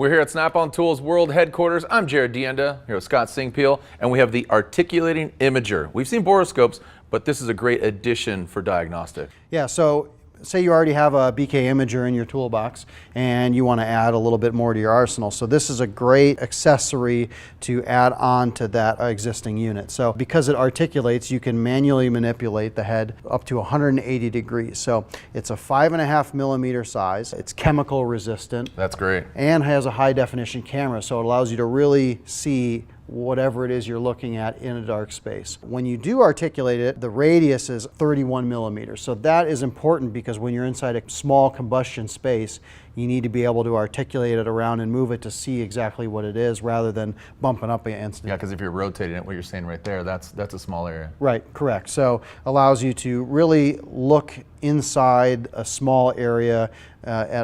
We're here at Snap-on Tools World Headquarters. I'm Jared Dienda, here with Scott Singpeel, and we have the Articulating Imager. We've seen borescopes, but this is a great addition for diagnostic. Yeah, so say you already have a BK Imager in your toolbox and you want to add a little bit more to your arsenal. So this is a great accessory to add on to that existing unit. So because it articulates, you can manually manipulate the head up to 180 degrees. So it's a 5.5 millimeter size. It's chemical resistant. That's great. And has a high definition camera, so it allows you to really see whatever it is you're looking at in a dark space. When you do articulate it, the radius is 31 millimeters. So that is important because when you're inside a small combustion space, you need to be able to articulate it around and move it to see exactly what it is rather than bumping up against it. Yeah, because if you're rotating it, what you're saying right there, that's a small area. Right, correct. So allows you to really look inside a small area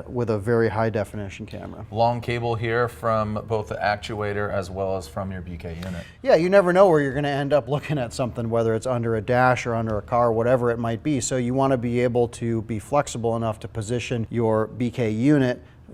with a very high definition camera. Long cable here from both the actuator as well as from your BK unit. Yeah, you never know where you're going to end up looking at something, whether it's under a dash or under a car, whatever it might be. So you want to be able to be flexible enough to position your BK unit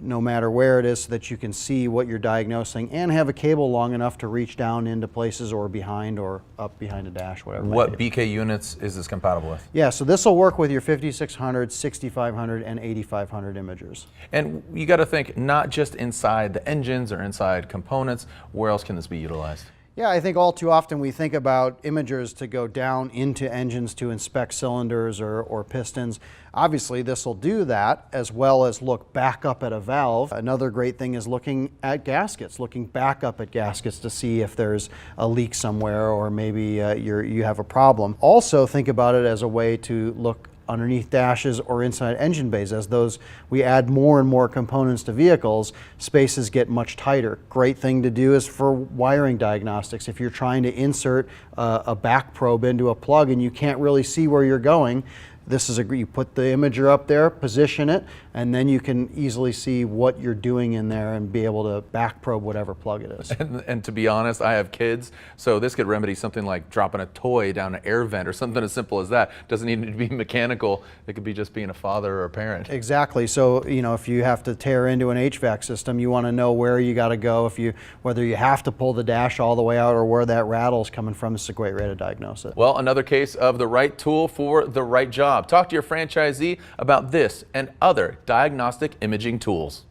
no matter where it is so that you can see what you're diagnosing and have a cable long enough to reach down into places or behind or up behind a dash, whatever. What BK units is this compatible with? Yeah, so this will work with your 5600, 6500, and 8500 imagers. And you got to think not just inside the engines or inside components. Where else can this be utilized? Yeah, I think all too often we think about imagers to go down into engines to inspect cylinders or pistons. Obviously, this will do that as well as look back up at a valve. Another great thing is looking at gaskets, looking back up at gaskets to see if there's a leak somewhere or maybe you have a problem. Also, think about it as a way to look underneath dashes or inside engine bays. As we add more and more components to vehicles, spaces get much tighter. Great thing to do is for wiring diagnostics. If you're trying to insert a back probe into a plug and you can't really see where you're going, this is you put the imager up there, position it, and then you can easily see what you're doing in there and be able to back probe whatever plug it is. And to be honest, I have kids, so this could remedy something like dropping a toy down an air vent or something as simple as that. Doesn't need to be mechanical. It could be just being a father or a parent. Exactly. So, you know, if you have to tear into an HVAC system, you want to know where you got to go. Whether you have to pull the dash all the way out or where that rattle's coming from, it's a great way to diagnose it. Well, another case of the right tool for the right job. Talk to your franchisee about this and other diagnostic imaging tools.